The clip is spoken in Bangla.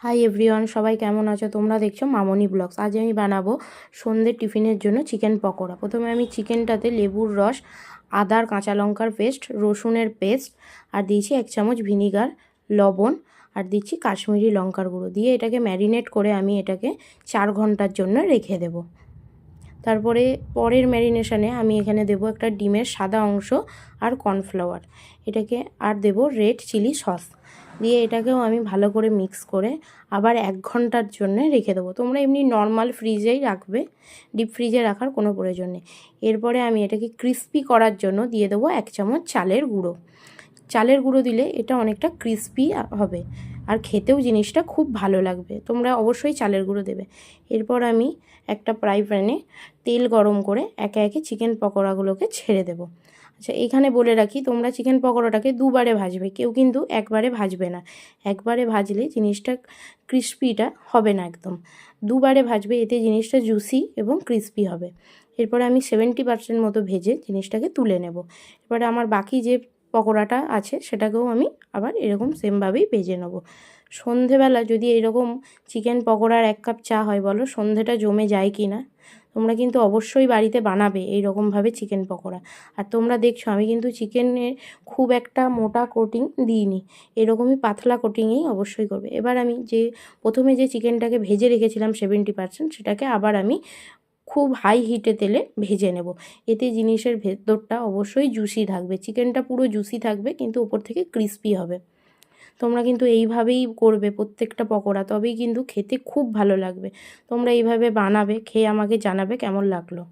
হাই এভরিওয়ান, সবাই কেমন আছো? তোমরা দেখছো মামনি ব্লগস। আজ আমি বানাবো সন্ধ্যের টিফিনের জন্য চিকেন পকোড়া। প্রথমে আমি চিকেনটাতে লেবুর রস, আদার কাঁচা লঙ্কার পেস্ট, রসুনের পেস্ট আর দিয়েছি 1 চামচ ভিনিগার, লবণ আর দিচ্ছি কাশ্মীরি লঙ্কার গুঁড়ো দিয়ে এটাকে ম্যারিনেট করে আমি এটাকে 4 ঘন্টার জন্য রেখে দেব। তারপরে পরের ম্যারিনেশনে আমি এখানে দেব একটা ডিমের সাদা অংশ আর কর্নফ্লাওয়ার, এটাকে আর দেব রেড চিলি সস দিয়ে এটাকেও আমি ভালো করে মিক্স করে আবার 1 ঘন্টার জন্য রেখে দেবো। তোমরা এমনি নর্মাল ফ্রিজেই রাখবে, ডিপ ফ্রিজে রাখার কোনো প্রয়োজন নেই। এরপরে আমি এটাকে ক্রিস্পি করার জন্য দিয়ে দেবো 1 চামচ চালের গুঁড়ো। চালের গুঁড়ো দিলে এটা অনেকটা ক্রিস্পি হবে আর খেতেও জিনিসটা খুব ভালো লাগবে। তোমরা অবশ্যই চালের গুঁড়ো দেবে। এরপর আমি একটা ফ্রাই প্যানে তেল গরম করে একে একে চিকেন পকোড়াগুলোকে ছেড়ে দেবো। আচ্ছা, এখানে বলে রাখি, তোমরা চিকেন পকোড়াটাকে দুবারে ভাজবে, কেউ কিন্তু একবারে ভাজবে না। একবারে ভাজলে জিনিসটা ক্রিস্পিটা হবে না একদম। দুবারে ভাজবে, এতে জিনিসটা জুসি এবং ক্রিস্পি হবে। এরপরে আমি 70% মতো ভেজে জিনিসটাকে তুলে নেব। এবারে আমার বাকি যে পকোড়াটা আছে সেটাকেও আমি আবার এরকম সেমভাবেই ভেজে নেব। সন্ধেবেলা যদি এরকম চিকেন পকোড়ার 1 কাপ চা হয়, বলো সন্ধেটা জমে যায় কি না? তোমরা কিন্তু অবশ্যই বাড়িতে বানাবে এইরকমভাবে চিকেন পকোড়া। আর তোমরা দেখছো আমি কিন্তু চিকেনের খুব একটা মোটা কোটিং দিইনি, এরকমই পাতলা কোটিংয়েই অবশ্যই করবে। এবার আমি প্রথমে যে চিকেনটাকে ভেজে রেখেছিলাম 70%, সেটাকে আবার আমি খুব হাই হিটে তেলে ভেজে নেব। এতে জিনিসের ভেতরটা অবশ্যই জুসি থাকবে, চিকেনটা পুরো জুসি থাকবে কিন্তু ওপর থেকে ক্রিস্পি হবে। তোমরা কিন্তু এইভাবেই করবে প্রত্যেকটা পকোড়া, তবেই কিন্তু খেতে খুব ভালো লাগবে। তোমরা এইভাবে বানাবে, খেয়ে আমাকে জানাবে কেমন লাগলো।